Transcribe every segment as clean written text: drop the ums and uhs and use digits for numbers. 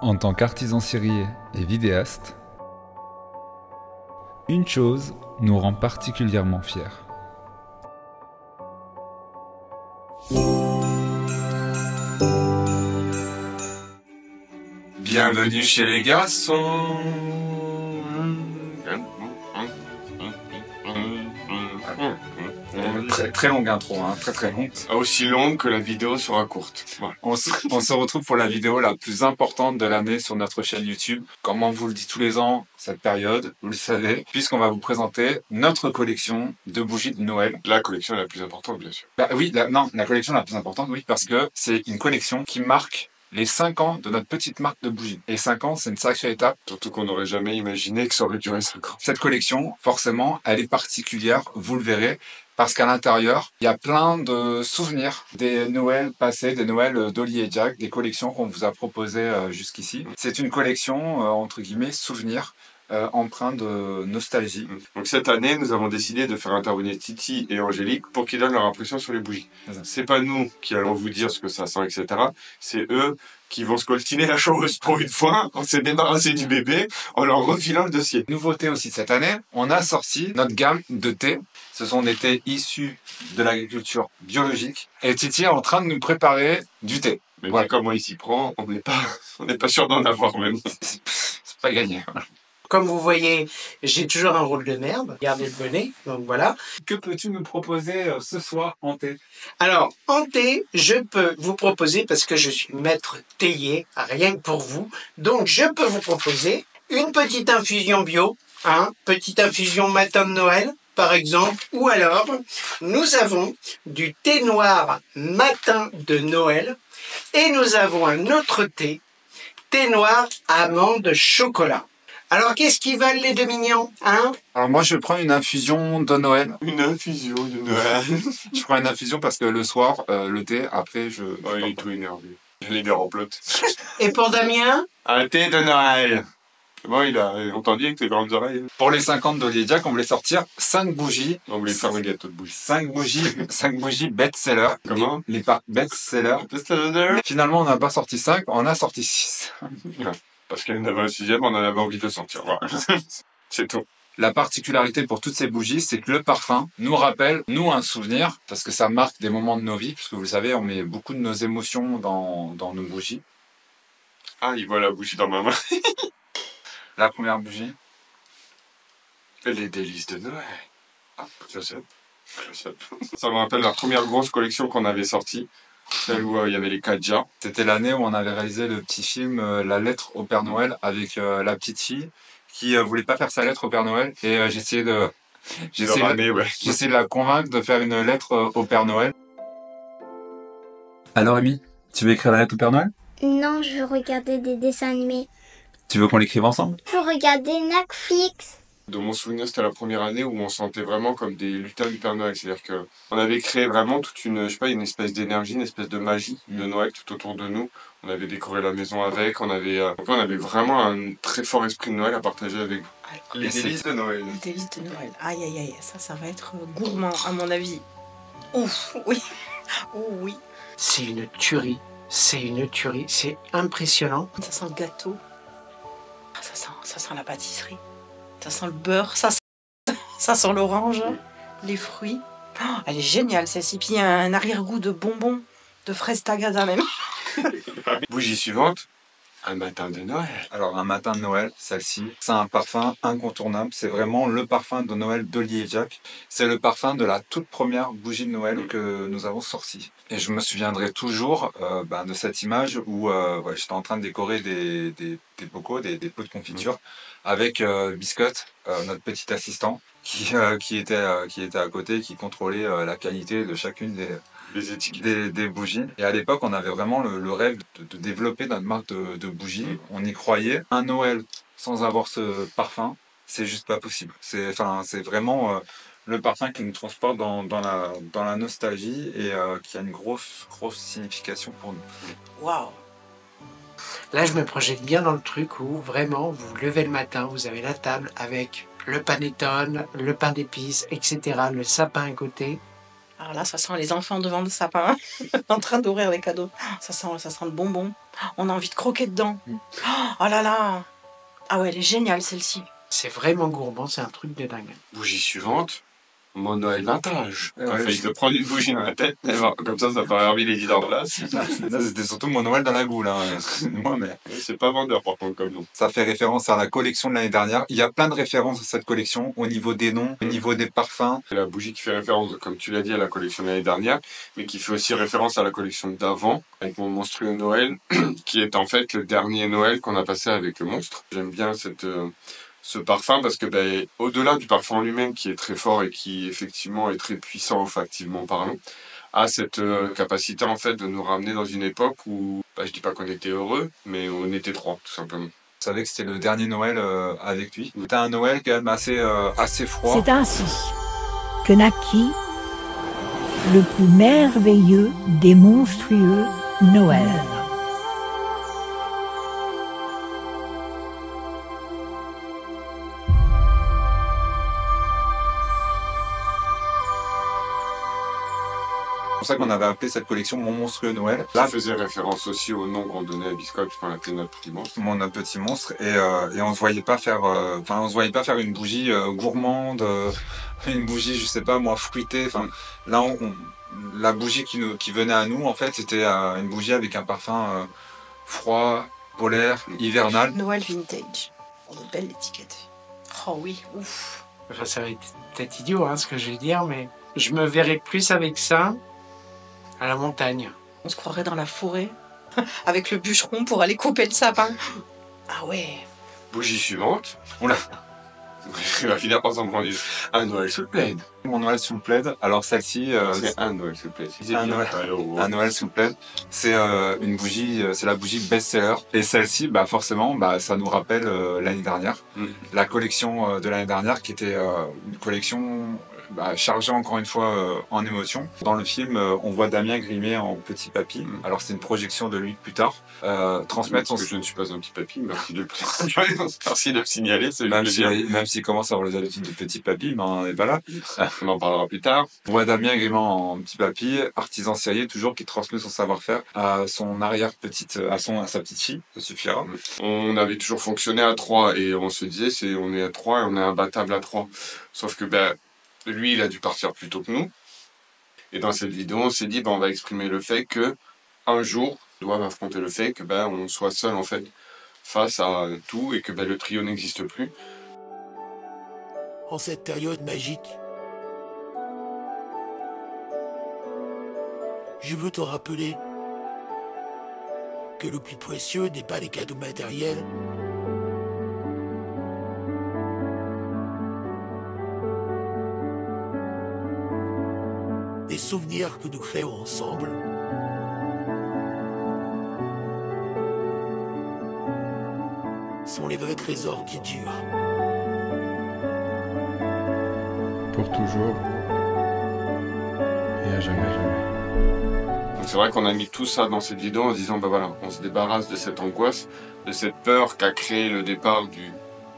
En tant qu'artisan serrurier et vidéaste, une chose nous rend particulièrement fiers. Bienvenue chez les garçons. Très longue intro, hein, très longue. Aussi longue que la vidéo sera courte. Voilà. On se retrouve pour la vidéo la plus importante de l'année sur notre chaîne YouTube. Comme on vous le dit tous les ans, cette période, vous le savez, puisqu'on va vous présenter notre collection de bougies de Noël. La collection la plus importante, bien sûr. Oui, la collection la plus importante, oui, parce que c'est une collection qui marque les 5 ans de notre petite marque de bougies. Et 5 ans, c'est une sacrée étape. Surtout qu'on n'aurait jamais imaginé que ça aurait duré 5 ans. Cette collection, forcément, elle est particulière, vous le verrez, parce qu'à l'intérieur, il y a plein de souvenirs des Noëls passés, des Noëls d'Oli et Jack, des collections qu'on vous a proposées jusqu'ici. C'est une collection, entre guillemets, souvenirs, empreinte de nostalgie. Donc cette année, nous avons décidé de faire intervenir Titi et Angélique pour qu'ils donnent leur impression sur les bougies. C'est pas nous qui allons vous dire ce que ça sent, etc. C'est eux qui vont scoltiner la chose pour une fois. On s'est débarrassé du bébé en leur refilant le dossier. Nouveauté aussi cette année, on a sorti notre gamme de thé. Ce sont des thés issus de l'agriculture biologique. Et Titi est en train de nous préparer du thé. Mais voilà. Comme moi il s'y prend, on n'est pas sûr d'en avoir même. C'est pas gagné. Comme vous voyez, j'ai toujours un rôle de merde. Regardez le bonnet, donc voilà. Que peux-tu nous proposer ce soir en thé? Alors, en thé, je peux vous proposer, parce que je suis maître théier, rien que pour vous, donc je peux vous proposer une petite infusion bio, petite infusion matin de Noël, par exemple, ou alors, nous avons du thé noir matin de Noël, et nous avons un autre thé noir amande chocolat. Alors, qu'est-ce qu'ils veulent, les deux mignons, Alors moi, je prends une infusion de Noël. Une infusion de Noël. Je prends une infusion parce que le soir, le thé, après, je... Oh, il est tout énervé. Il est remplote. Et pour Damien? Un thé de Noël. Bon, il a entendu avec tes grandes oreilles. Pour les 50 d'Oli et Jack, on voulait sortir 5 bougies. On voulait faire un gâteau de bougies. 5 bougies best-seller. Comment? Les best-seller. Finalement, on n'a pas sorti 5, on a sorti 6. Parce qu'il y en avait un 6e, on en avait envie de sortir. Voilà. C'est tout. La particularité pour toutes ces bougies, c'est que le parfum nous rappelle, nous, un souvenir, parce que ça marque des moments de nos vies, puisque vous le savez, on met beaucoup de nos émotions dans nos bougies. Ah, il voit la bougie dans ma main. La première bougie. Les délices de Noël. Ah, je sais. Ça me rappelle la première grosse collection qu'on avait sortie. Celle où il y avait les Kadja. C'était l'année où on avait réalisé le petit film La lettre au Père Noël avec la petite fille qui voulait pas faire sa lettre au Père Noël et j'essayais de la convaincre de faire une lettre au Père Noël. Alors Amy, tu veux écrire la lettre au Père Noël? Non, je veux regarder des dessins animés. Tu veux qu'on l'écrive ensemble? Je veux regarder Netflix. De mon souvenir, c'était la première année où on se sentait vraiment comme des lutins du Père Noël. C'est-à-dire que on avait créé vraiment toute une espèce d'énergie, une espèce de magie de Noël tout autour de nous. On avait décoré la maison avec, on avait vraiment un très fort esprit de Noël à partager avec vous. Les délices de Noël. Les délices de Noël. Aïe, aïe, aïe. Ça va être gourmand, à mon avis. Ouf, oui. Oh, oui. C'est une tuerie. C'est une tuerie. C'est impressionnant. Ça sent le gâteau. Ah, ça sent la pâtisserie. Ça sent le beurre. Ça sent l'orange. Les fruits. Oh, elle est géniale, celle-ci. Puis il y a un arrière-goût de bonbons, de fraises tagada même. Bougie suivante. Un matin de Noël. Alors un matin de Noël, celle-ci, c'est un parfum incontournable. C'est vraiment le parfum de Noël d'Oli et Jack. C'est le parfum de la toute première bougie de Noël que nous avons sortie. Et je me souviendrai toujours de cette image où j'étais en train de décorer des bocaux, des pots de confiture avec Biscotte, notre petit assistant, qui était à côté, qui contrôlait la qualité de chacune des bougies. Et à l'époque, on avait vraiment le rêve de développer notre marque de bougies. On y croyait. Un Noël sans avoir ce parfum, c'est juste pas possible. C'est vraiment le parfum qui nous transporte dans la nostalgie et qui a une grosse signification pour nous. Waouh! Là, je me projette bien dans le truc où vraiment, vous vous levez le matin, vous avez la table avec le panettone, le pain d'épices, etc., le sapin à côté. Alors là, ça sent les enfants devant le sapin, en train d'ouvrir les cadeaux. Ça sent le bonbon. On a envie de croquer dedans. Oh là là. Ah ouais, elle est géniale celle-ci. C'est vraiment gourmand, c'est un truc de dingue. Bougie suivante. Mon Noël vintage. Ouais, T'as failli te prendre une bougie dans la tête, mais bon, comme ça paraît remis les guides en place. Là, c'était surtout mon Noël dans la goule, hein. Excusez-moi, mais C'est pas vendeur par contre comme nom. ça fait référence à la collection de l'année dernière. Il y a plein de références à cette collection au niveau des noms, au niveau des parfums. C'est la bougie qui fait référence, comme tu l'as dit, à la collection de l'année dernière, mais qui fait aussi référence à la collection d'avant, avec mon monstrueux Noël, qui est en fait le dernier Noël qu'on a passé avec le monstre. J'aime bien ce parfum parce que au-delà du parfum en lui-même qui est très fort et qui effectivement est très puissant olfactivement parlant, a cette capacité en fait de nous ramener dans une époque où, je dis pas qu'on était heureux, mais on était trois tout simplement. Je savais que c'était le dernier Noël avec lui. C'était un Noël quand même assez froid. C'est ainsi que naquit le plus merveilleux des monstrueux Noël. C'est pour ça qu'on avait appelé cette collection Mon monstrueux Noël. Ça faisait référence aussi au nom qu'on donnait à Biscotte, puisqu'on l'appelait notre petit monstre. Mon petit monstre et on se voyait pas faire une bougie gourmande, une bougie je sais pas moi fruitée. Enfin là la bougie qui venait à nous en fait c'était une bougie avec un parfum froid, polaire, hivernal. Noël vintage. Oh, de belles étiquettes. Oh oui, ouf. Enfin, ça va être peut-être idiot ce que je vais dire, mais je me verrais plus avec ça à la montagne. On se croirait dans la forêt avec le bûcheron pour aller couper le sapin. Ah ouais. Bougie suivante. Oula. Il va finir par s'en prendre une. Un Noël sous le plaid. Mon Noël sous le plaid. Alors celle-ci, C'est un Noël sous le plaid. un Noël sous le plaid. C'est une bougie, c'est la bougie best-seller. Et celle-ci, forcément, ça nous rappelle l'année dernière, la collection de l'année dernière, qui était une collection chargée encore une fois en émotion. Dans le film, on voit Damien grimé en petit papy. Alors c'est une projection de lui plus tard. Transmettre Parce que je ne suis pas un petit papy, merci de le préciser. Merci de le signaler. même s'il commence à avoir les habitudes de petit papy, on n'est pas là. On en parlera plus tard. On voit Damien grimant en petit papy, artisan serrier toujours, qui transmet son savoir-faire à son arrière-petite, à sa petite fille. Ça suffira. On avait toujours fonctionné à 3 et on se disait on est à 3 et on est imbattable à 3. Sauf que lui, il a dû partir plus tôt que nous. Et dans cette vidéo, on s'est dit, on va exprimer le fait que un jour, on doit affronter le fait que on soit seul en fait face à tout et que le trio n'existe plus. En cette période magique, je veux te rappeler que le plus précieux n'est pas les cadeaux matériels, les souvenirs que nous créons ensemble, sont les vrais trésors qui durent. Pour toujours et à jamais. Donc c'est vrai qu'on a mis tout ça dans cette vidéo en se disant, on se débarrasse de cette angoisse, de cette peur qu'a créé le départ du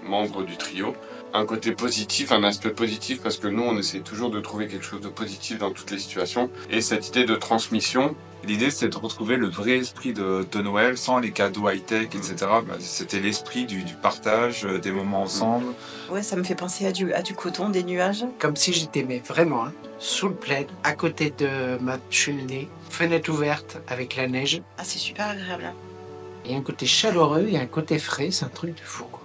membre du trio. Un côté positif, un aspect positif, parce que nous, on essaie toujours de trouver quelque chose de positif dans toutes les situations. Et cette idée de transmission, l'idée, c'était de retrouver le vrai esprit de Noël, sans les cadeaux high-tech, etc. C'était l'esprit du partage, des moments ensemble. Ouais, ça me fait penser à du coton, des nuages. Comme si j'étais vraiment sous le plaid, à côté de ma cheminée, fenêtre ouverte avec la neige. Ah, c'est super agréable. Il y a un côté chaleureux, il y a un côté frais, c'est un truc de fou, quoi.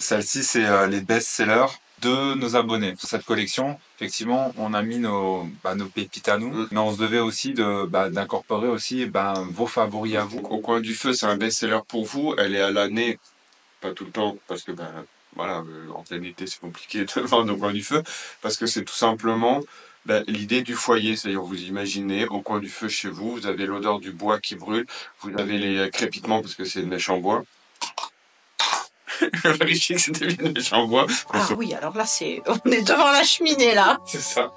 Celle-ci, c'est les best-sellers de nos abonnés. Sur cette collection, effectivement, on a mis nos pépites à nous, mais on se devait aussi d'incorporer aussi vos favoris à vous. Au coin du feu, c'est un best-seller pour vous. Elle est à l'année, pas tout le temps, parce que en plein été, c'est compliqué de vendre au coin du feu, parce que c'est tout simplement l'idée du foyer. C'est-à-dire, vous imaginez, au coin du feu chez vous, vous avez l'odeur du bois qui brûle, vous avez les crépitements, parce que c'est une mèche en bois. Je vérifie que c'était bien une mèche en bois. Ah oui, alors là, on est devant la cheminée, là. C'est ça.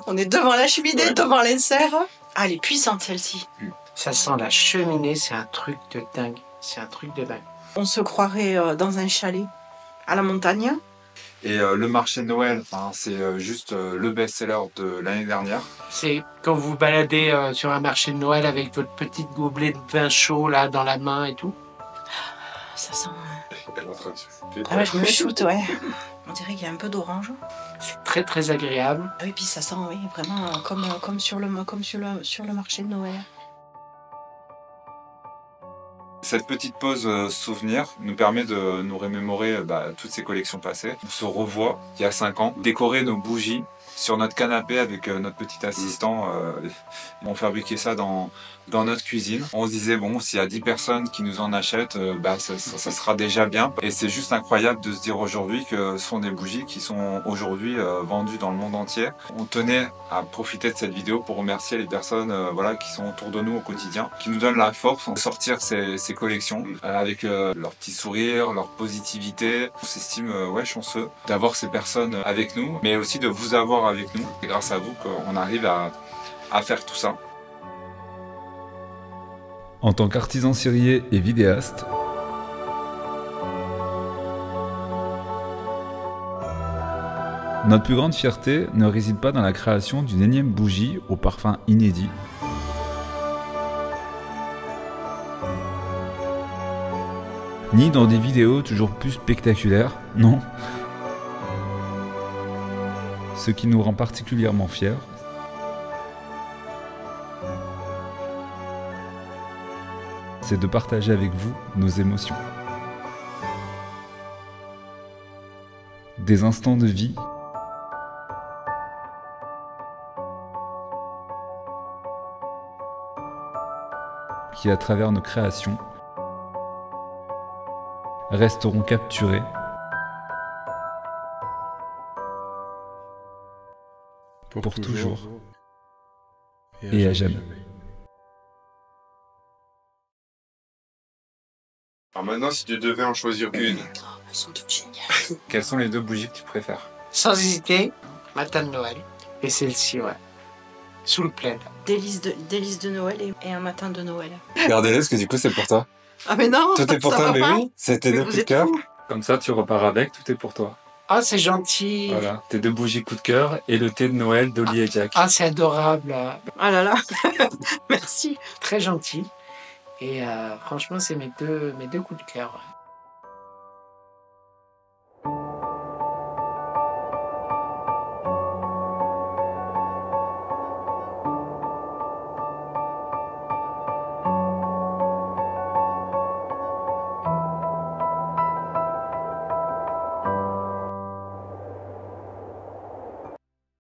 On est devant la cheminée, devant les serres. Ah, elle est puissante, celle-ci. Ça sent la cheminée, c'est un truc de dingue. C'est un truc de dingue. On se croirait dans un chalet à la montagne. Et le marché de Noël, hein, c'est juste le best-seller de l'année dernière. C'est quand vous vous baladez sur un marché de Noël avec votre petite gobelet de vin chaud là dans la main et tout. Ça sent... Elle est en train de se shooter. Ah ouais, je me shoote, ouais. On dirait qu'il y a un peu d'orange. C'est très très agréable. Ah oui, puis ça sent, oui, vraiment comme sur le marché de Noël. Cette petite pause souvenir nous permet de nous remémorer toutes ces collections passées. On se revoit il y a 5 ans, décorer nos bougies sur notre canapé avec notre petit assistant. On fabriquait ça dans notre cuisine. On se disait, bon, s'il y a 10 personnes qui nous en achètent, ça sera déjà bien. Et c'est juste incroyable de se dire aujourd'hui que ce sont des bougies qui sont aujourd'hui vendues dans le monde entier. On tenait à profiter de cette vidéo pour remercier les personnes qui sont autour de nous au quotidien, qui nous donnent la force de sortir ces collections avec leur petit sourire, leur positivité. On s'estime chanceux d'avoir ces personnes avec nous, mais aussi de vous avoir avec nous. C'est grâce à vous qu'on arrive à faire tout ça. En tant qu'artisan cirier et vidéaste, notre plus grande fierté ne réside pas dans la création d'une énième bougie au parfum inédit, ni dans des vidéos toujours plus spectaculaires, non. Ce qui nous rend particulièrement fiers, c'est de partager avec vous nos émotions. Des instants de vie qui, à travers nos créations, resteront capturés pour toujours et à jamais. Alors maintenant, si tu devais en choisir une, Elles sont toutes géniales. Quelles sont les 2 bougies que tu préfères? Sans hésiter, matin de Noël. Et celle-ci, ouais. Sous le plaid. Délices de Noël et un matin de Noël. Regardez-les, parce que du coup c'est pour toi. Ah mais non, Tout est pour ça toi, va mais pas. oui, c'est tes Mais 2 vous coups de êtes cœur. fous. Comme ça, tu repars avec, tout est pour toi. Ah, c'est gentil. Voilà, tes 2 bougies coup de cœur et le thé de Noël d'Oli et Jack. Ah, c'est adorable. Ah là là, merci. Très gentil. Et franchement, c'est mes deux coups de cœur.